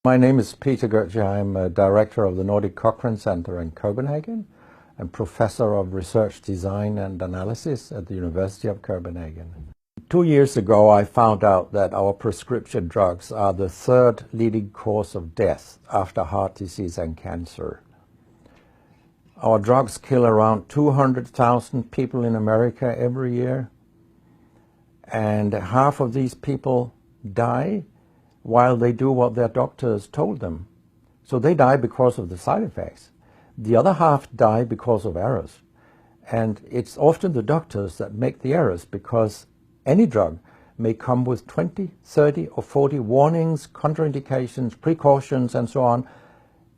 My name is Peter Goetje. I'm a director of the Nordic Cochrane Center in Copenhagen and professor of research design and analysis at the University of Copenhagen. 2 years ago, I found out that our prescription drugs are the third leading cause of death after heart disease and cancer. Our drugs kill around 200,000 people in America every year, and half of these people die while they do what their doctors told them. So they die because of the side effects. The other half die because of errors. And it's often the doctors that make the errors, because any drug may come with 20, 30 or 40 warnings, contraindications, precautions and so on.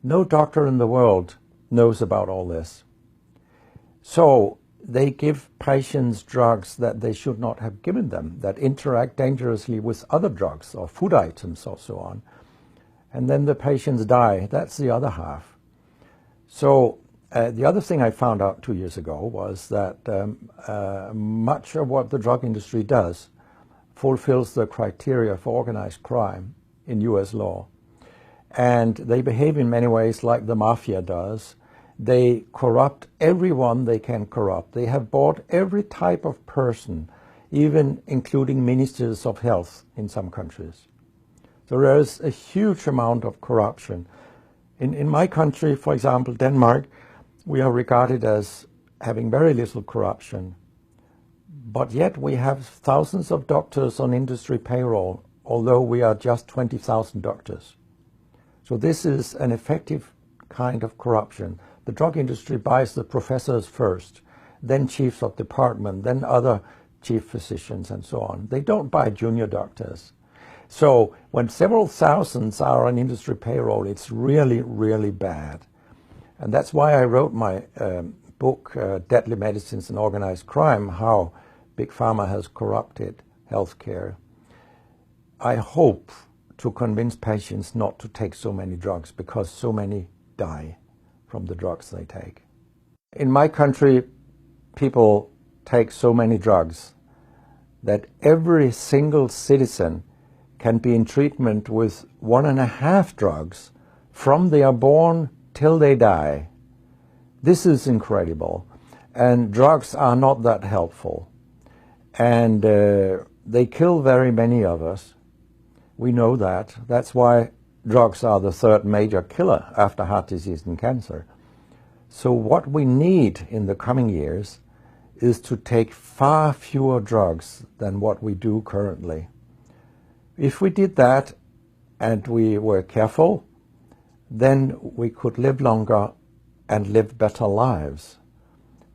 No doctor in the world knows about all this. So they give patients drugs that they should not have given them, that interact dangerously with other drugs or food items or so on. And then the patients die. That's the other half. So the other thing I found out 2 years ago was that much of what the drug industry does fulfills the criteria for organized crime in US law. And they behave in many ways like the mafia does. They corrupt everyone they can corrupt. They have bought every type of person, even including ministers of health in some countries. So there is a huge amount of corruption. In my country, for example, Denmark, we are regarded as having very little corruption. But yet we have thousands of doctors on industry payroll, although we are just 20,000 doctors. So this is an effective kind of corruption. The drug industry buys the professors first, then chiefs of department, then other chief physicians and so on. They don't buy junior doctors. So when several thousands are on industry payroll, it's really, really bad. And that's why I wrote my book, Deadly Medicines and Organized Crime, How Big Pharma Has Corrupted Healthcare. I hope to convince patients not to take so many drugs, because so many die from the drugs they take. In my country, people take so many drugs that every single citizen can be in treatment with 1.5 drugs from they are born till they die. This is incredible. And drugs are not that helpful. And they kill very many of us. We know that. That's why drugs are the third major killer after heart disease and cancer. So what we need in the coming years is to take far fewer drugs than what we do currently. If we did that and we were careful, then we could live longer and live better lives.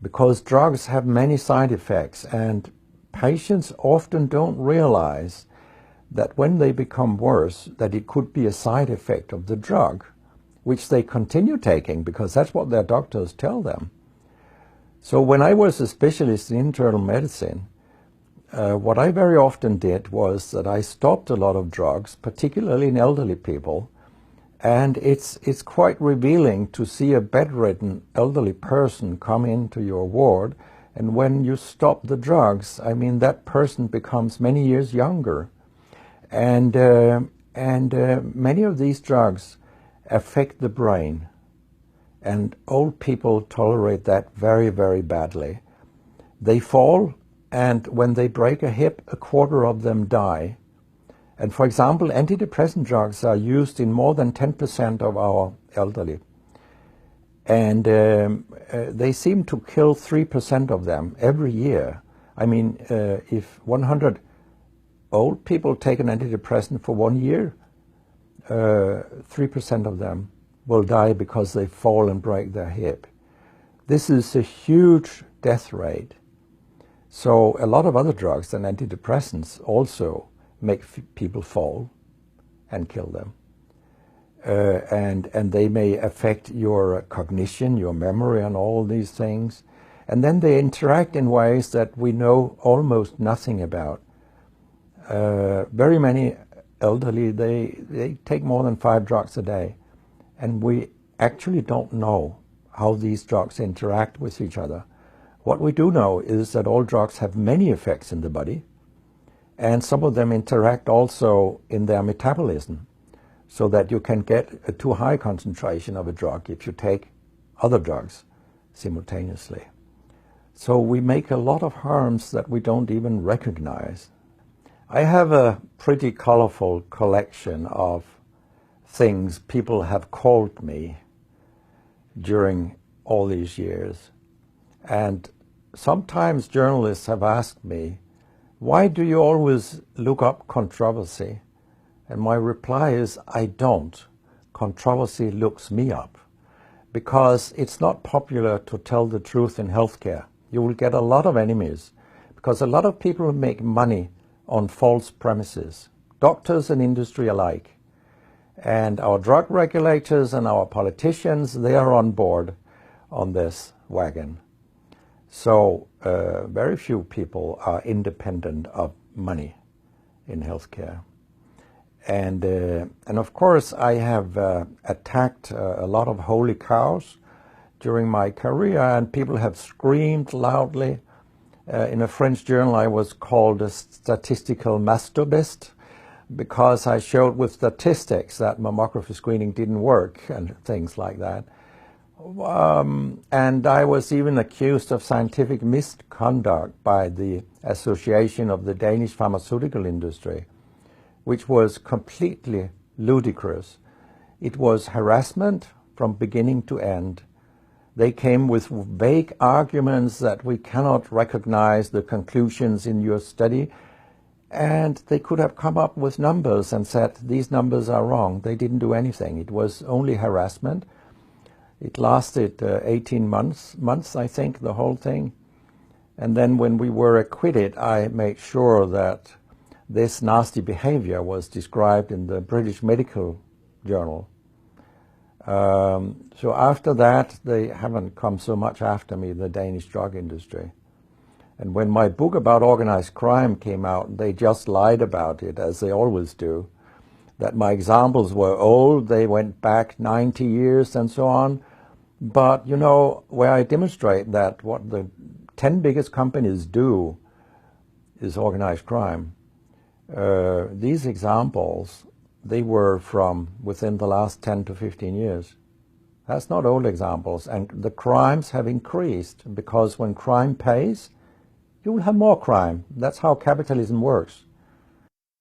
Because drugs have many side effects, and patients often don't realize that when they become worse, that it could be a side effect of the drug, which they continue taking because that's what their doctors tell them. So when I was a specialist in internal medicine, what I very often did was that I stopped a lot of drugs, particularly in elderly people, and it's quite revealing to see a bedridden elderly person come into your ward, and when you stop the drugs, I mean, that person becomes many years younger. And many of these drugs affect the brain, and old people tolerate that very, very badly. They fall, and when they break a hip, 1/4 of them die. And for example, antidepressant drugs are used in more than 10% of our elderly. And they seem to kill 3% of them every year. I mean, if 100 old people take an antidepressant for 1 year, 3% of them will die because they fall and break their hip. This is a huge death rate. So a lot of other drugs than antidepressants also make people fall and kill them. And they may affect your cognition, your memory and all these things. And then they interact in ways that we know almost nothing about. Very many elderly, they take more than 5 drugs a day, and we actually don't know how these drugs interact with each other. What we do know is that all drugs have many effects in the body, and some of them interact also in their metabolism. so that you can get a too high concentration of a drug if you take other drugs simultaneously. So we make a lot of harms that we don't even recognize. I have a pretty colorful collection of things people have called me during all these years. And sometimes journalists have asked me, why do you always look up controversy? And my reply is, I don't. Controversy looks me up. Because it's not popular to tell the truth in healthcare. You will get a lot of enemies. Because a lot of people make money on false premises. Doctors and industry alike. And our drug regulators and our politicians, they are on board on this wagon. So very few people are independent of money in healthcare. And of course, I have attacked a lot of holy cows during my career, and people have screamed loudly. In a French journal, I was called a statistical masturbist because I showed with statistics that mammography screening didn't work and things like that. And I was even accused of scientific misconduct by the Association of the Danish Pharmaceutical Industry, which was completely ludicrous. It was harassment from beginning to end. They came with vague arguments that we cannot recognize the conclusions in your study, and they could have come up with numbers and said, these numbers are wrong. They didn't do anything. It was only harassment. It lasted 18 months, I think, the whole thing. And then when we were acquitted, I made sure that this nasty behavior was described in the British Medical Journal. So after that, they haven't come so much after me, the Danish drug industry. And when my book about organized crime came out, they just lied about it, as they always do. That my examples were old, they went back 90 years and so on. But, you know, where I demonstrate that what the 10 biggest companies do is organized crime, these examples, they were from within the last 10 to 15 years. That's not old examples. And the crimes have increased because when crime pays, you will have more crime. That's how capitalism works.